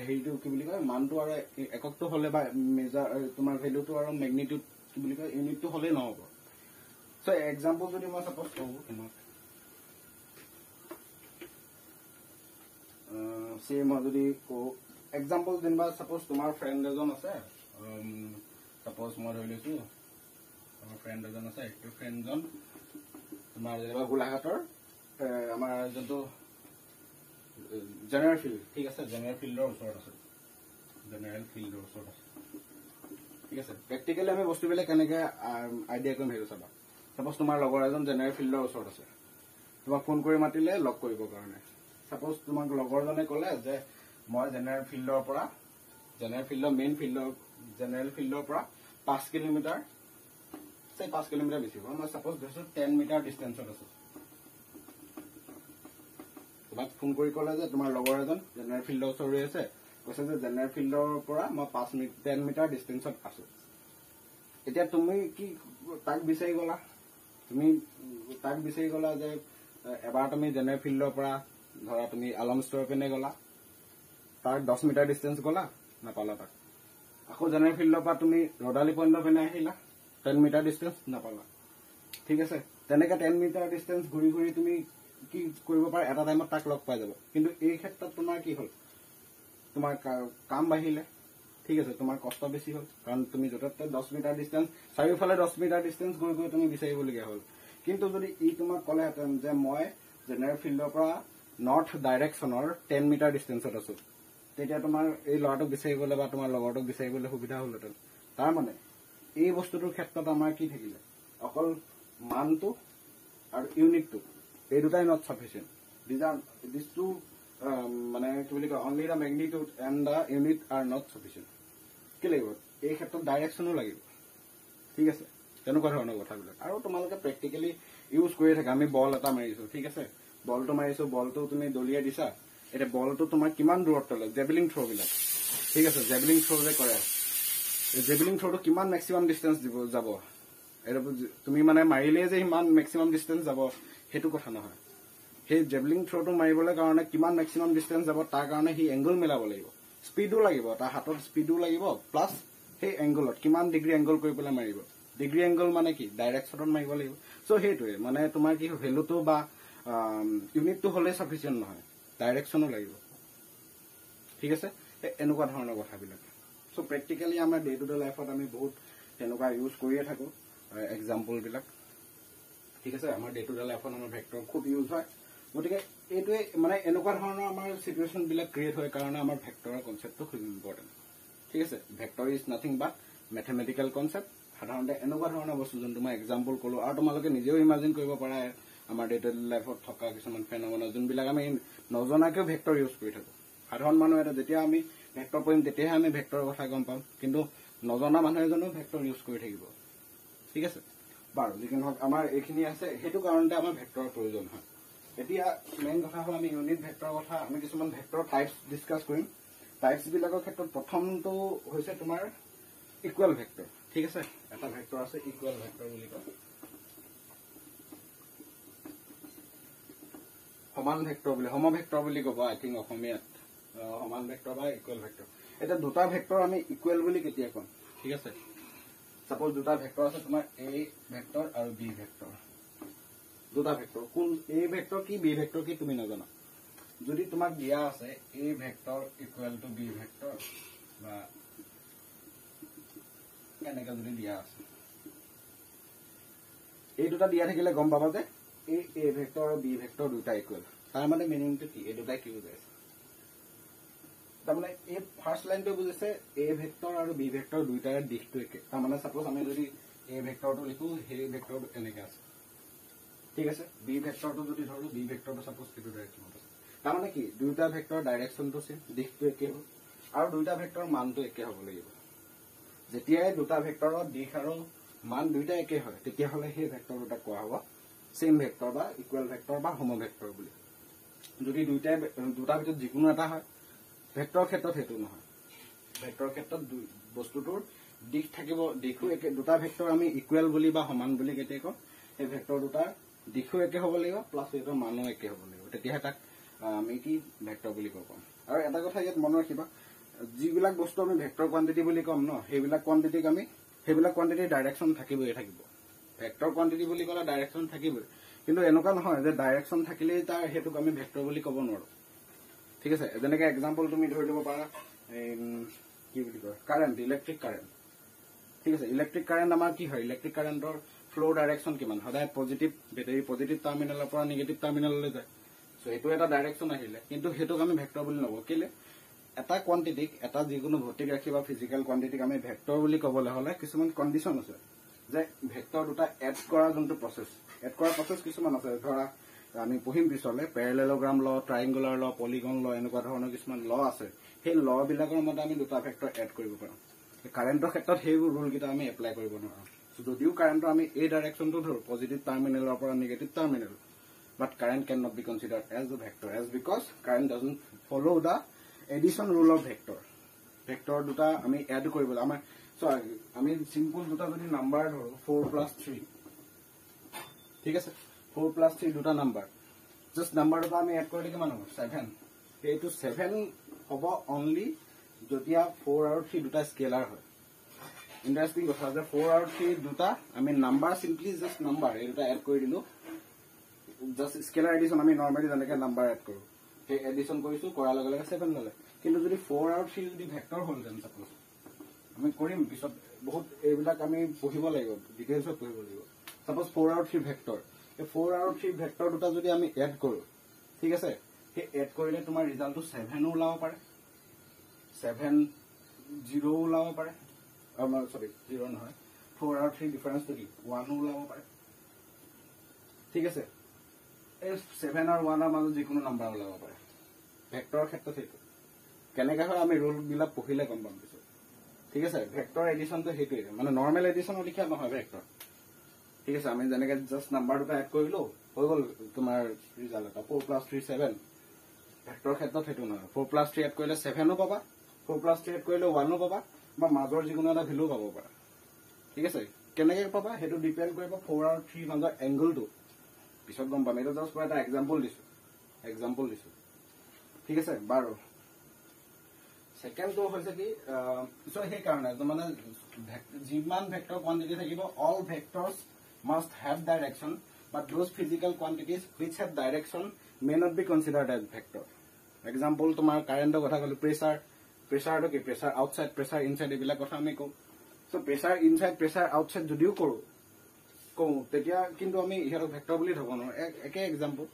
হেৰিটো কি বুলি কয় মানটো আৰু এককটো হলে বা মেজাৰ তোমাৰ ভ্যালুটো আৰু ম্যাগনিটিউড কি বুলি কয় ইউনিটটো হলে নহব সো এক্সাম্পল যদি মই সাপোজ কওঁ তোমাক সে মই যদি কওঁ এক্সাম্পল যেনিবা সাপোজ তোমাৰ ফ্ৰেন্ড এজন আছে সাপোজ মই ধৰি লৈছো আমাৰ ফ্ৰেন্ড এজন আছে এই ফ্ৰেন্ডজন তোমাৰ যেনিবা গোলাঘাটৰ আমাৰ যোনটো জেনাৰেল ফিল্ড ঠিক আছে জেনাৰেল ফিল্ডৰ ওচৰত আছে ঠিক আছে প্ৰেক্টিক্যালি আমি বস্তুবিলাক কেনেকে আইডিয়া কৰিম হেৰি চাবা সাপোজ তোমাৰ লগৰ এজন জেনাৰেল ফিল্ডৰ ওচৰত আছে তোমাক ফোন কৰি মাতিলে লগ কৰিবৰ কাৰণে সাপোজ তোমাক লগৰজনে ক'লে যে মই জেনাৰেল ফিল্ডৰ মেইন ফিল্ডৰ জেনাৰেল ফিল্ডৰ পৰা 5 কিলোমিটাৰ 5 কিলোমিটাৰ বেছি হ'ব মই সাপোজ ধৰিছো 10 মিটাৰ ডিসটেন্সত আছো তোমাক ফোন কৰি ক'লে যে তোমাৰ লগৰ এজন জেনাৰেল ফিল্ডৰ ওচৰত আছে কৈছে যে জেনাৰেল ফিল্ডৰ পৰা মই 10 মিটাৰ ডিসটেন্সত আছো এতিয়া তুমি কি তাক বিচাৰি গলা যে এবাৰ তুমি জেনাৰেল ফিল্ডৰ পৰা ধৰা তুমি আলম ষ্টৰ পিনে গলা তাৰ 10 মিটাৰ ডিসটেন্স গলা নাপালা তাক আকৌ জেনাৰেল ফিল্ডৰ পৰা তুমি ৰডালি পইণ্টৰ পিনে আহিলা 10 মিটাৰ ডিসটেন্স নাপালা ঠিক আছে তেনেকে 10 মিটাৰ ডিসটেন্স ঘূৰি ঘূৰি তুমি কি কৰিব পাৰা এটা টাইমত তাক লগ পাই যাব কিন্তু এই ক্ষেত্ৰত তোমাৰ কি হ'ল তোমাৰ কাম বাঢ়িলে ঠিক আছে তোমাৰ কষ্ট বেছি হ'ল কাৰণ তুমি যততে 10 মিটাৰ ডিসটেন্স চাৰিওফালে 10 মিটাৰ ডিসটেন্স গৈ গৈ তুমি বিচাৰিবলগীয়া হ'ল কিন্তু যদি ই তোমাক ক'লেহেঁতেন যে মই জেনাৰেল ফিল্ডৰ পৰা নৰ্থ ডাইৰেকশ্যনৰ 10 মিটাৰ ডিসটেন্সত আছো তেতিয়া তোমাৰ এই ল'ৰাটোক বিচাৰিবলৈ বা তোমাৰ লগৰটোক বিচাৰিবলৈ সুবিধা হ'লহেঁতেন তাৰ মানে এই বস্তুটোৰ ক্ষেত্ৰত আমাৰ কি থাকিলে অকল মানটো আৰু ইউনিটটো এই দুটাই নট সাফিচিয়েন্ট দিস টু মানে কি বুলি কয় only the magnitude and the unit are not sufficient কি লাগিব এই ক্ষেত্ৰত ডাইৰেকশ্যনো লাগিব ঠিক আছে তেনেকুৱা ধৰণৰ কথাবিলাক আৰু তোমালোকে প্ৰেক্টিকেলি ইউজ কৰি থাকে আমি বল এটা মাৰিছো ঠিক আছে বলটো মাৰিছো বলটো তুমি দলিয়াই দিছা এটা বলটো তোমাৰ কিমান দূৰত তলে জেভলিং থ্ৰ বিলাক ঠিক আছে জেভলিং থ্ৰ যে কৰে জেভলিং থ্ৰটো কিমান ম্যাক্সিমাম ডিসটেন্স যাব এটা তুমি মানে মাৰিলে যে ইমান ম্যাক্সিমাম ডিসটেন্স যাব হেতু কথা নহয় সেই জেভলিং থ্ৰটো মাৰিবলৈ কাৰণে কিমান ম্যাক্সিমাম ডিসটেন্স যাব তাৰ কাৰণে হি এংগল মিলাব লাগিব স্পিডো লাগিব তাৰ হাতত স্পিডো লাগিব প্লাস সেই এংগলত কিমান ডিগ্ৰী এংগল কৰি পেলাই মাৰিব ডিগ্ৰী এংগল মানে কি ডাইৰেকশ্যনত মাৰিব লাগিব সো হেতুৱে মানে তোমাৰ কি ভ্যালুটো বা ইউনিটটো হলে সাফিচিয়েন্ট নহয় ডাইৰেকশ্যনো লাগিব ঠিক আছে এনেকুৱা ধৰণৰ কথাবিলাক সো প্ৰেক্টিক্যালি আমাৰ ডে টু ডে লাইফত আমি বহুত তেনেকুৱা ইউজ কৰিয়ে থাকো এক্সাম্পল বিলাক ঠিক আছে আমাৰ ডে টু ডে লাইফত আমাৰ ভেক্টৰ খুব ইউজ হয় গতিকে এইটোৱে মানে এনেকুৱা ধৰণৰ আমাৰ সিচুৱেশন বিলাক ক্ৰিয়েট হয় কাৰণে আমাৰ ভেক্টৰৰ কনসেপ্টটো খুব ইম্পৰ্টেন্ট ঠিক আছে vector is nothing but mathematical concept সাধাৰণতে এনেকুৱা ধৰণৰ বস্তু যোনটো মই এক্সাম্পল ক'লো আৰু তোমালোকে নিজেও ইমাজিন কৰিব পাৰা আমাৰ ডে টু ডে লাইফত থকা কিছুমান ফেনমেনা যোনবিলাক আমি নজনাকেও ভেক্টৰ ইউজ কৰি থাকো সাধাৰণ মানুহ এটা যেতিয়া আমি ভেক্টৰ পঢ়িম তেতিয়াহে আমি ভেক্টৰৰ কথা গম পাম কিন্তু নজনা মানুহ এজনেও ভেক্টৰ ইউজ কৰি থাকিব ঠিক আছে বাৰু যিকোনো আমাৰ এইখিনি আছে সেইটো কাৰণতে আমাৰ ভেক্টৰৰ প্ৰয়োজন হয় এতিয়া মেইন কথা হ'ল আমি ইউনিট ভেক্টৰৰ কথা আমি কিছুমান ভেক্টৰ টাইপছ ডিছকাছ কৰিম। টাইপছ বিলাকৰ ক্ষেত্ৰত প্ৰথমটো হৈছে তোমাৰ ইকুৱেল ভেক্টৰ। ঠিক আছে, এটা ভেক্টৰ আছে ইকুৱেল ভেক্টৰ বুলি কয়, সমান ভেক্টৰ বুলি সম ভেক্টৰ বুলি ক'ব আই থিংক অসমীয়াত, সমান ভেক্টৰ বা ইকুৱেল ভেক্টৰ। এতিয়া দুটা ভেক্টৰ আমি ইকুৱেল বুলি কেতিয়া ক'ম? ঠিক আছে, সাপোজ দুটা ভেক্টৰ আছে তোমাৰ এ ভেক্টৰ আৰু বি ভেক্টৰ। দুটা ভেক্টৰ, কোন এ ভেক্টৰ কি বি ভেক্টৰ কি তুমি নাজানা। যদি তোমাক দিয়া আছে A vector equal to B vector বা এনেকে যদি দিয়া আছে, এই দুটা দিয়া থাকিলে গম পাবা যে এ ভেক্টৰ আৰু বি ভেক্টৰ দুটা ইকুৱেল। তাৰ মানে মিনিংটো কি? এই দুটাই কি বুজাইছে? তাৰমানে এই ফাৰ্ষ্ট লাইনটো বুজিছে এ ভেক্টৰ আৰু বি ভেক্টৰ দুইটাৰে দিশটো একে। তাৰমানে সাপোজ আমি যদি এ ভেক্টৰটো লিখো, সেই ভেক্টৰটো এনেকে আছে। ঠিক আছে, বি ভেক্টৰটো যদি ধৰো, বি ভেক্টৰটো সাপোজ এইটো ডাইৰেকশ্যনত আছে। তাৰমানে কি দুইটা ভেক্টৰ ডাইৰেকশ্যনটো চেম, দিশটো একে হ'ল আৰু দুইটা ভেক্টৰ মানটো একে হ'ব লাগিব। যেতিয়াই দুটা ভেক্টৰৰ দিশ আৰু মান দুইটা একে হয় তেতিয়াহ'লে সেই ভেক্টৰ দুটা কোৱা হ'ব চেম ভেক্টৰ বা ইকুৱেল ভেক্টৰ বা সম ভেক্টৰ বুলি। যদি দুটাৰ ভিতৰত যিকোনো এটা হয়, ভেক্টৰৰ ক্ষেত্ৰত সেইটো নহয়। ভেক্টৰৰ ক্ষেত্ৰত বস্তুটোৰ দিশ থাকিব, দিশো একে। দুটা ভেক্টৰ আমি ইকুৱেল বুলি বা সমান বুলি কেতিয়া কওঁ? সেই ভেক্টৰ দুটাৰ দিশো একে হ'ব লাগিব প্লাছ সিহঁতৰ মানো একে হ'ব লাগিব, তেতিয়াহে তাক আমি কি ভেক্টৰ বুলি ক'ব পাম। আৰু এটা কথা ইয়াত মনত ৰাখিবা, যিবিলাক বস্তু আমি ভেক্টৰ কোৱান্টিটি বুলি ক'ম ন, সেইবিলাক কোৱান্টিটিৰ ডাইৰেকশ্যন থাকিবই থাকিব। ভেক্টৰ কোৱান্টিটি বুলি ক'লে ডাইৰেকশ্যন থাকিবই, কিন্তু এনেকুৱা নহয় যে ডাইৰেকশ্যন থাকিলেই তাৰ সেইটোক আমি ভেক্টৰ বুলি ক'ব নোৱাৰো। ঠিক আছে, যেনেকে এক্সাম্পল তুমি ধৰি দিব পাৰা কি বুলি কয় কাৰেণ্ট, ইলেক্ট্ৰিক কাৰেণ্ট। ঠিক আছে, ইলেক্ট্ৰিক কাৰেণ্ট আমাৰ কি হয়? ইলেক্ট্ৰিক কাৰেণ্টৰ ফ্ল' ডাইৰেকশ্যন কিমান? সদায় পজিটিভ, বেটেৰী পজিটিভ টাৰ্মিনেলৰ পৰা নিগেটিভ টাৰ্মিনেললৈ যায়। চ' এইটো এটা ডাইৰেকশ্যন আহিলে, কিন্তু সেইটোক আমি ভেক্টৰ বুলি নকওঁ। কেলে? এটা কোৱান্টিটিক, এটা যিকোনো ভৌতিক ৰাশি বা ফিজিকেল কোৱান্টিটিক আমি ভেক্টৰ বুলি ক'বলৈ হ'লে কিছুমান কণ্ডিশ্যন আছে, যে ভেক্টৰ দুটা এড কৰা যোনটো প্ৰচেছ, এড কৰা প্ৰচেছ কিছুমান আছে। ধৰা আমি পঢ়িম পিছলে পেৰেলেলগ্ৰাম ল, ট্ৰাইংগুলাৰ ল, পলিগন ল, এনেকুৱা ধৰণৰ কিছুমান ল আছে। সেই ল বিলাকৰ মতে আমি দুটা ভেক্টৰ এড কৰিব পাৰোঁ। কাৰেণ্টৰ ক্ষেত্ৰত সেইবোৰ ৰুলকেইটা আমি এপ্লাই কৰিব নোৱাৰোঁ। যদিও কাৰেণ্টৰ আমি এই ডাইৰেকশ্যনটো ধৰোঁ, পজিটিভ টাৰ্মিনেলৰ পৰা negative terminal, but current can not be considered as a vector, as because current doesn't follow' the addition rule of vector. Vector দুটা আমি এড কৰিবলৈ আমাৰ আমি চিম্পল দুটা যদি নাম্বাৰ ধৰো 4+3, ঠিক আছে, 4+3 দুটা নাম্বাৰ, জাষ্ট নাম্বাৰ দুটা আমি এড কৰিলে কিমান হ'ব? 7। এইটো 7 হ'ব অনলি যেতিয়া 4 আৰু 3 দুটা স্কেলাৰ হয়। ইণ্টাৰেষ্টিং কথা যে 4 আৰু 3 দুটা আমি নাম্বাৰ, চিম্পলি জাষ্ট নাম্বাৰ এই দুটা এড কৰি দিলো, জাষ্ট স্কেলাৰ এডিশ্যন আমি নৰ্মেলি যেনেকে নাম্বাৰ এড কৰো, সেই এডিশ্যন কৰিছো, কৰাৰ লগে লগে 7 ল'লে। কিন্তু যদি 4 আৰু 3 যদি ভেক্টৰ হ'লহেঁতেন, চাপোজ আমি কৰিম পিছত, বহুত এইবিলাক আমি পঢ়িব লাগিব, ডিটেইলছত পঢ়িব লাগিব। চাপোজ 4 আৰু 3 ভেক্টৰ, এই 4 আৰু 3 ভেক্টৰ দুটা যদি আমি এড কৰো, ঠিক আছে, সেই এড কৰিলে তোমাৰ ৰিজাল্টটো 7ও ওলাব পাৰে, 7-0 ওলাব পাৰে, চৰি 0 নহয়, 4 আৰু 3 ডিফাৰেন্সটো কি 1ও ওলাব পাৰে। ঠিক আছে, এই 7 আৰু 1ৰ মাজত যিকোনো নাম্বাৰ ওলাব পাৰে। ভেক্টৰৰ ক্ষেত্ৰত সেইটো কেনেকে হয় আমি ৰুল বিলাক পঢ়িলে গম পাম পিছত। ঠিক আছে, ভেক্টৰ এডিশ্যনটো সেইটোৱে, মানে নৰ্মেল এডিশ্যনৰ লিখা নহয় ভেক্টৰ। ঠিক আছে, আমি যেনেকে জাষ্ট নাম্বাৰ দুটা এড কৰিলো, হৈ গ'ল তোমাৰ ৰিজাল্ট এটা 4+3 7। ভেক্টৰ ক্ষেত্ৰত সেইটো নহয়, 4+3 এড কৰিলে 7ও পাবা, 4+3 এড কৰিলে 1ও পাবা, বা মাজৰ যিকোনো এটা ভেলু পাব পাৰা। ঠিক আছে, কেনেকে পাবা সেইটো ডিপেণ্ড কৰিব 4 আৰু 3 মাজৰ এংগলটো, পিছত গম পাম। এইটো জাষ্ট মই এটা এক্সাম্পল দিছো। ঠিক আছে, বাৰু ছেকেণ্ডটো হৈছে কি, সেইকাৰণে মানে যিমান ভেক্টৰ কোৱান্টিটি থাকিব, all vectors must have direction, but those physical quantities which have direction may not be considered as vector. Example তোমাৰ কাৰেণ্টৰ কথা ক'লো, প্ৰেচাৰটো কি, প্ৰেচাৰ আউটচাইড, প্ৰেচাৰ ইনচাইড, এইবিলাক কথা আমি কওঁ। চ' প্ৰেচাৰ ইনচাইড, প্ৰেচাৰ আউটচাইড যদিও কওঁ, তেতিয়া কিন্তু আমি ইহঁতক ভেক্টৰ বুলি ধৰিব নোৱাৰো। একে example,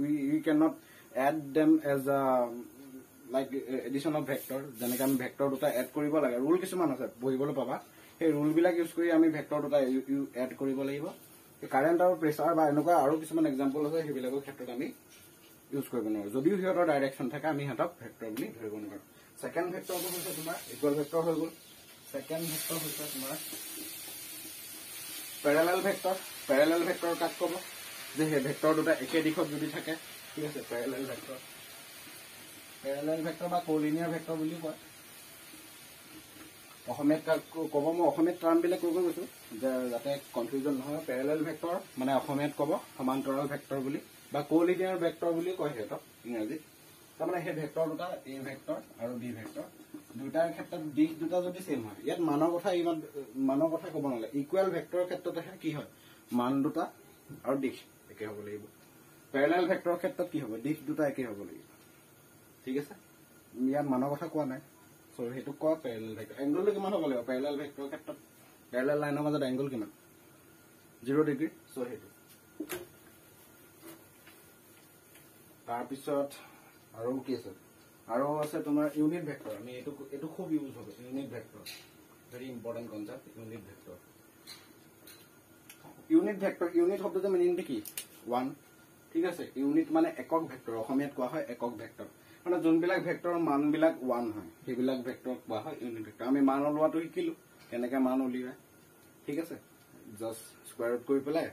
we can not add them as like addition of vector. যেনেকে আমি ভেক্টৰ দুটা এড কৰিব লাগে, ৰুল কিছুমান আছে পঢ়িবলৈ পাবা, সেই ৰুল বিলাক ইউজ কৰি আমি ভেক্টৰ দুটা এড কৰিব লাগিব। কাৰেণ্ট আৰু প্ৰেচাৰ বা এনেকুৱা আৰু কিছুমান এক্সাম্পল আছে, সেইবিলাকৰ ক্ষেত্ৰত আমি ইউজ কৰিব নোৱাৰো। যদিও সিহঁতৰ ডাইৰেকশ্যন থাকে আমি সিহঁতক ভেক্টৰ বুলি ধৰিব নোৱাৰো। ছেকেণ্ড ভেক্টৰটো হৈছে তোমাৰ ইকুৱেল ভেক্টৰ হৈ গ'ল। ছেকেণ্ড ভেক্টৰ হৈছে তোমাৰ পেৰেলেল ভেক্টৰ। পেৰেলেল ভেক্টৰ কাক ক'ব? যে সেই ভেক্টৰ দুটা একে দিশত যদি থাকে ঠিক আছে পেৰেলেল ভেক্টৰ বা কোলিনিয়াৰ ভেক্টৰ বুলি কয় অসমীয়াত ক'ব মই অসমীয়াত টাৰ্মবিলাক কৈ গৈছো যে যাতে কনফিউজন নহয় পেৰেলেল ভেক্টৰ মানে অসমীয়াত ক'ব সমান্তৰাল ভেক্টৰ বুলি বা কোলিনিয়াৰ ভেক্টৰ বুলি কয় সিহঁতক ইংৰাজীত তাৰমানে সেই ভেক্টৰ দুটা এ ভেক্টৰ আৰু বি ভেক্টৰ দুটাৰ ক্ষেত্ৰত দিশ দুটা যদি সেম হয় ইয়াত মানৰ কথা ক'ব নালাগে ইকুৱেল ভেক্টৰৰ ক্ষেত্ৰতহে কি হয় মান দুটা আৰু দিশ একে হ'ব লাগিব পেৰেলেল ভেক্টৰৰ ক্ষেত্ৰত কি হ'ব দিশ দুটা একে হ'ব লাগিব ঠিক আছে ইয়াত মানৰ কথা কোৱা নাই সো সেইটো কোৱা পেৰেলেল ভেক্টৰ এংগলটো কিমান হ'ব লাগিব পেৰেলেল ভেক্টৰৰ ক্ষেত্ৰত পেৰেলেল লাইনৰ মাজত এংগল কিমান 0 ডিগ্ৰী সো সেইটো তাৰপিছত আৰু কি আছে আৰু আছে তোমাৰ ইউনিট ভেক্টৰ আমি এইটো খুব ইউজ হ'ব unit vector very important concept unit vector unit শব্দটো মিনিংটো কি 1 ঠিক আছে ইউনিট মানে একক ভেক্টৰ অসমীয়াত কোৱা হয় একক ভেক্টৰ মানে যোনবিলাক ভেক্টৰৰ মানবিলাক 1 হয় সেইবিলাক ভেক্টৰ কোৱা হয় ইউনিট ভেক্টৰ আমি মান উলিওৱাটো শিকিলো কেনেকৈ মান উলিয়ায় ঠিক আছে জাস্ট স্কয়াৰ ৰুট কৰি পেলাই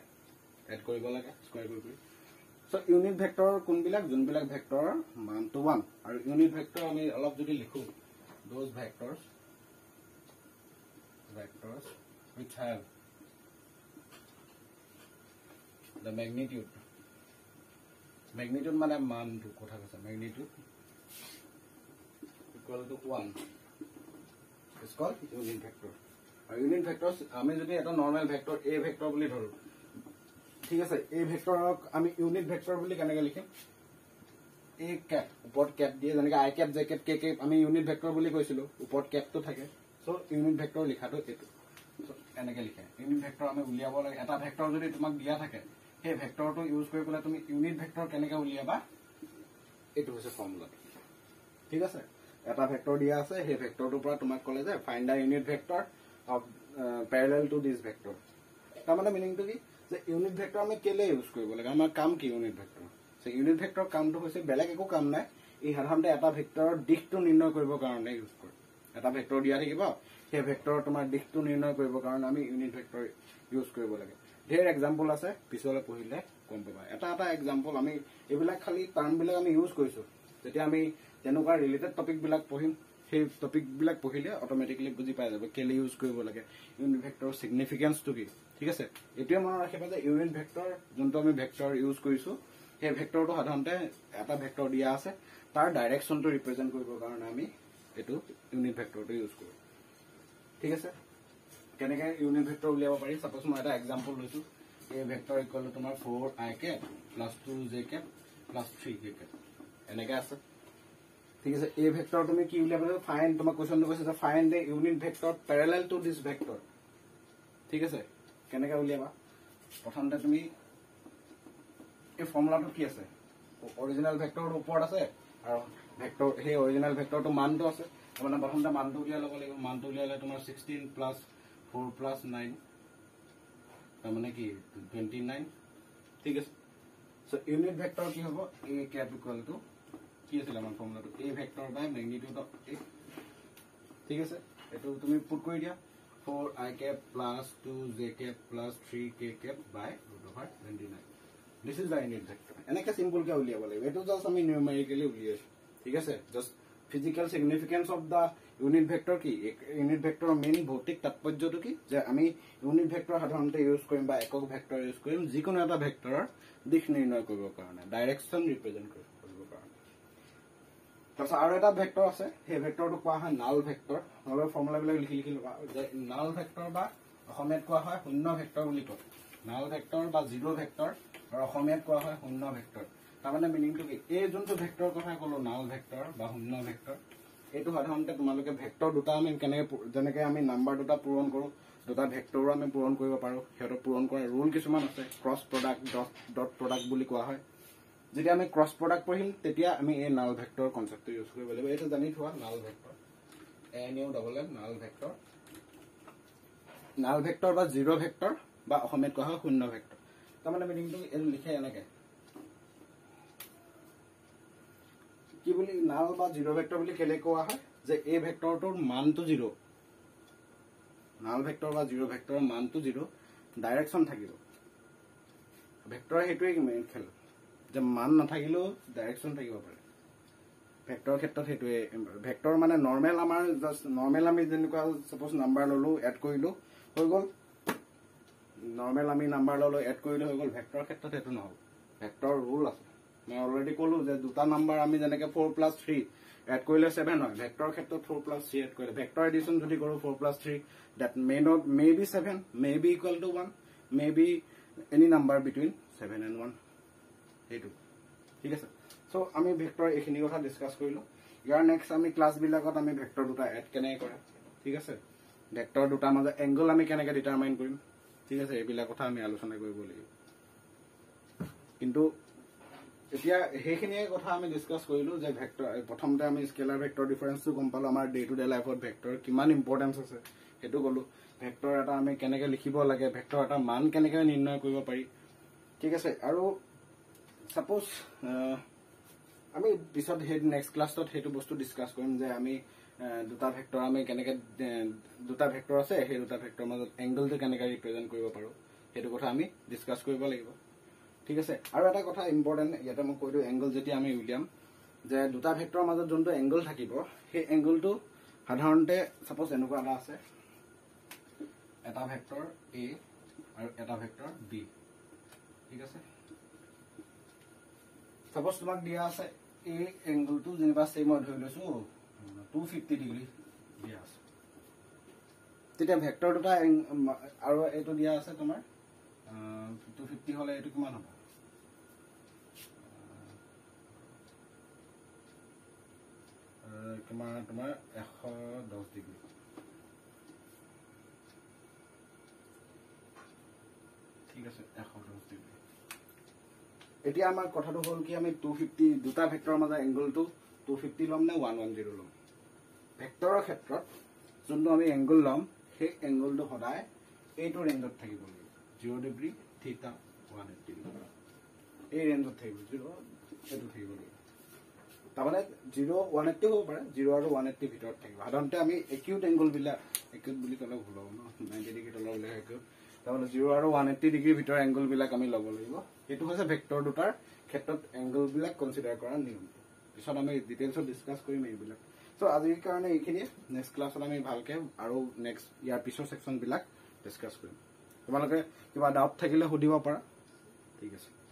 এড কৰিব লাগে স্কয়াৰ কৰি সো ইউনিট ভেক্টৰ কোনবিলাক যোনবিলাক ভেক্টৰৰ মানটো 1 আৰু ইউনিট ভেক্টৰ আমি অলপ যদি লিখো those vectors which have the magnitude মানে মানটো কথা কৈছে magnitude equal to 1 is called unit vector আৰু unit vectors আমি যদি এটা নৰমাল ভেক্টৰ a ভেক্টৰ বুলি ধৰো ঠিক আছে এই ভেক্টৰক আমি ইউনিট ভেক্টৰ বুলি কেনেকৈ লিখিম এ ক্যাপ ওপৰত ক্যাপ দিয়ে যেনেকৈ আই ক্যাপ জে ক্যাপ কে ক্যাপ আমি ইউনিট ভেক্টৰ বুলি কৈছিলো ওপৰত ক্যাপটো থাকে সো ইউনিট ভেক্টৰ লিখাটো এটো সো এনেকৈ লিখে ইউনিট ভেক্টৰ আমি উলিয়াব লাগে এটা ভেক্টৰ যদি তোমাক দিয়া থাকে সেই ভেক্টৰটো ইউজ কৰি পেলাই তুমি ইউনিট ভেক্টৰ কেনেকৈ উলিয়াবা এটো হৈছে ফৰ্মুলা ঠিক আছে এটা ভেক্টৰ দিয়া আছে সেই ভেক্টৰটোৰ পৰা তোমাক ক'লে যে find the unit vector of parallel to this vector তাৰমানে মিনিংটো কি যে ইউনিট ভেক্টৰ আমি কেলে ইউজ কৰিব লাগে আমাৰ কাম কি unit vector so unit vector কামটো হৈছে বেলেগ একো কাম নাই এই সাধাৰণতে এটা ভেক্টৰৰ দিশটো নিৰ্ণয় কৰিবৰ কাৰণে ইউজ কৰে এটা ভেক্টৰ দিয়া থাকিব সেই ভেক্টৰৰ তোমাৰ দিশটো নিৰ্ণয় কৰিবৰ কাৰণে আমি ইউনিট ভেক্টৰ ইউজ কৰিব লাগে ঢেৰ এক্সাম্পল আছে পিছলৈ পঢ়িলে গম পাবা এটা এক্সাম্পল আমি এইবিলাক খালি টাৰ্মবিলাক আমি ইউজ কৰিছো যেতিয়া আমি তেনেকুৱা ৰিলেটেড টপিকবিলাক পঢ়িম সেই টপিকবিলাক পঢ়িলে অটোমেটিকলি বুজি পাই যাব কেলে ইউজ কৰিব লাগে ইউনিট ভেক্টৰৰ সিগনিফিকেন্সটো কি ঠিক আছে এটোৱে মনত ৰাখিবা যে ইউনিট ভেক্টৰ যোনটো আমি ভেক্টৰ ইউজ কৰিছো সেই ভেক্টৰটো সাধাৰণতে এটা ভেক্টৰ দিয়া আছে তাৰ ডাইৰেকশনটো ৰিপ্ৰেজেন্ট কৰিবৰ কাৰণে আমি এটো ইউনিট ভেক্টৰটো ইউজ কৰো ঠিক আছে কেনেকৈ ইউনিট ভেক্টৰ উলিয়াব পাৰি সাপোজ মই এটা এক্সাম্পল লৈছো এ ভেক্টৰ ইকুৱেল টু তোমাৰ 4i cap + 2j cap + 3k cap এনেকৈ আছে ঠিক আছে এই ভেক্টৰ তুমি কি উলিয়াব লাগে ফাইন্ড তোমাক কোৱেশ্চনটো কৈছে যে find the unit vector parallel to this vector ঠিক আছে কেনেকৈ উলিয়াবা প্ৰথমতে তুমি এই ফৰ্মুলাটো কি আছে অৰিজিনাল ভেক্টৰটো ওপৰত আছে আৰু ভেক্টৰ সেই অৰিজিনাল ভেক্টৰটো মানটো আছে মানে প্ৰথমতে মানটো উলিয়াই ল'ব লাগিব মানটো উলিয়ালে তোমাৰ 16 + 4 + 9 তাৰমানে কি 29 ঠিক আছে সো ইউনিট ভেক্টৰ কি হ'ব a cap ইকুৱেল টু কি আছিল আমাৰ ফৰ্মুলাটো a vector by magnitude of a ঠিক আছে এটো তুমি পুট কৰি দিয়া 4i cap + 2j cap + 3k cap by √29 this is the unit vector এনেকৈ সিম্পল কে উলিয়াব লাগিব এটো জাস্ট আমি নিউমেৰিকেলি উলিয়াইছো ঠিক আছে just physical significance of the unit vector কি ইউনিট ভেক্টৰৰ মেইন ভৌতিক তাৎপৰ্যটো কি যে আমি ইউনিট ভেক্টৰ সাধাৰণতে ইউজ কৰিম বা একক ভেক্টৰ ইউজ কৰিম যিকোনো এটা ভেক্টৰৰ দিশ নিৰ্ণয় কৰিবৰ কাৰণে ডাইৰেকশন ৰিপ্ৰেজেন্ট কৰিবৰ কাৰণে তাৰপিছত আৰু এটা ভেক্টৰ আছে সেই ভেক্টৰটো কোৱা হয় নাল ভেক্টৰ নালৰ ফৰ্মুলাবিলাক লিখি ল'বা যে নাল ভেক্টৰ বা অসমীয়াত কোৱা হয় শূন্য ভেক্টৰ বুলি কয় নাল ভেক্টৰ বা জিৰ' ভেক্টৰ আৰু অসমীয়াত কোৱা হয় শূন্য ভেক্টৰ তাৰমানে মিনিংটো কি এই যোনটো ভেক্টৰৰ কথা ক'লো নাল ভেক্টৰ বা শূন্য ভেক্টৰ এইটো সাধাৰণতে তোমালোকে ভেক্টৰ দুটা আমি কেনেকৈ যেনেকৈ আমি নাম্বাৰ দুটা পূৰণ কৰোঁ দুটা ভেক্টৰো আমি পূৰণ কৰিব পাৰোঁ সিহঁতক পূৰণ কৰা ৰুল কিছুমান আছে ক্ৰছ প্ৰডাক্ট ডট প্ৰডাক্ট বুলি কোৱা হয় যেতিয়া আমি ক্ৰছ প্ৰডাক্ট পঢ়িম তেতিয়া আমি এই নাল ভেক্টৰ কনচেপ্টটো ইউজ কৰিব লাগিব এইটো জানি থোৱা নাল ভেক্টৰ NULL নাল ভেক্টৰ বা জিৰ' ভেক্টৰ বা অসমীয়াত কোৱা হয় শূন্য ভেক্টৰ তাৰমানে মিনিংটো এইটো লিখে এনেকৈ কি বুলি নাল বা জিৰ' ভেক্টৰ বুলি কেলে কোৱা হয় যে এই ভেক্টৰটোৰ মানটো 0 নাল ভেক্টৰ বা জিৰ' ভেক্টৰৰ মানটো 0 ডাইৰেকশন থাকিব ভেক্টৰ সেইটোৱে মেইন খেল যে মান নাথাকিলেও ডাইৰেকশ্যন থাকিব পাৰে ভেক্টৰৰ ক্ষেত্ৰত সেইটোৱে ভেক্টৰ মানে নৰ্মেল আমাৰ জাষ্ট নৰ্মেল আমি যেনেকুৱা সাপোজ নাম্বাৰ ললো এড কৰিলো হৈ গ'ল নৰ্মেল আমি নাম্বাৰ ললো এড কৰিলো হৈ গ'ল ভেক্টৰৰ ক্ষেত্ৰত সেইটো নহ'ব ভেক্টৰ ৰুল আছে মই অলৰেডি ক'লো যে দুটা নাম্বাৰ আমি যেনেকে 4 + 3 এড কৰিলে 7 হয় ভেক্টৰৰ ক্ষেত্ৰত 4 + 3 এড কৰিলে ভেক্টৰ এডিশ্যন যদি কৰো 4 + 3 that may be 7 may be equal to 1 may be any number between 7 and 1 সেইটো ঠিক আছে সো আমি ভেক্টৰ এইখিনি কথা ডিসকাস কৰিলো ইয়াৰ নেক্সট আমি ক্লাস বিলাকত আমি ভেক্টৰ দুটা এড কেনেকৈ কৰে ঠিক আছে ভেক্টৰ দুটা মাজে এংগল আমি কেনেকৈ ডিটাৰমাইন কৰিম ঠিক আছে এইবিলাক কথা আমি আলোচনা কৰিব লাগিব কিন্তু এতিয়া সেইখিনিয়ে কথা আমি ডিসকাস কৰিলো যে ভেক্টৰ প্ৰথমতে আমি স্কেলাৰ ভেক্টৰ ডিফাৰেন্সটো গম পালো আমাৰ ডে টু ডে লাইফত ভেক্টৰ কিমান ইম্পৰ্টেন্স আছে হেতু গলো ভেক্টৰ এটা আমি কেনেকৈ লিখিব লাগে ভেক্টৰ এটা মান কেনেকৈ নিৰ্ণয় কৰিব পাৰি ঠিক আছে আৰু সাপোজ আমি পিছত হে নেক্সট ক্লাছত হেতু বস্তু ডিসকাস কৰিম যে আমি দুটা ভেক্টৰ আমি কেনেকৈ দুটা ভেক্টৰ আছে সেই দুটা ভেক্টৰ মাজত এংগলটো কেনেকৈ ৰিপ্ৰেজেন্ট কৰিব পাৰো হেতু কথা আমি ডিসকাস কৰিব লাগিব ঠিক আছে আৰু এটা কথা ইম্পৰ্টেন্ট ইয়াতে মই কৈ দিও এংগল যেতিয়া আমি উলিয়াম যে দুটা ভেক্টৰৰ মাজত যোনটো এংগল থাকিব সেই এংগলটো সাধাৰণতে সাপোজ এনেকুৱা এটা আছে এটা ভেক্টৰ a আৰু এটা ভেক্টৰ b ঠিক আছে সাপোজ তোমাক দিয়া আছে এই এংগলটো যেনিবা সেই মই ধৰি লৈছো 250 ডিগ্ৰী দিয়া আছে তেতিয়া ভেক্টৰ দুটা আৰু এইটো দিয়া আছে তোমাৰ 250 হলে এইটো কিমান হ'ব তোমাৰ 110 ডিগ্ৰী ঠিক আছে 110 ডিগ্ৰী এতিয়া আমাৰ কথাটো হ'ল কি আমি 250 দুটা ভেক্টৰৰ মাজৰ এংগলটো 250 লম নে 110 লম ভেক্টৰৰ ক্ষেত্ৰত যোনটো আমি এংগল লম সেই এংগলটো সদায় এইটো ৰেঞ্জত থাকিব লাগিব 0 ডিগ্ৰী থিটা 180 ডিগ্ৰী এই ৰেঞ্জত থাকিব 0 এইটো থাকিব লাগিব তাৰমানে 0 180 হ'ব পাৰে 0 আৰু 180 ভিতৰত থাকিব সাধাৰণতে আমি একিউট এংগল বিলাক একিউট বুলি ক'লে ভুল হ'ব ন 90 ডিগ্ৰী তলৰ বিলাক একিউট তাৰমানে 0 আৰু 180 ডিগ্ৰী ভিতৰ এংগল বিলাক আমি ল'ব লাগিব এটো হৈছে ভেক্টৰ দুটাৰ ক্ষেত্ৰত এংগল বিলাক কনসিডাৰ কৰা নিয়ম পিছত আমি ডিটেইলছত ডিসকাস কৰিম এইবিলাক সো আজিৰ কাৰণে এইখিনি নেক্সট ক্লাছত আমি ভালকে আৰু নেক্সট ইয়াৰ পিছৰ সেকশন বিলাক ডিসকাস কৰিম তোমালোকে কিবা ডাউট থাকিলে সুধিব পাৰা ঠিক আছে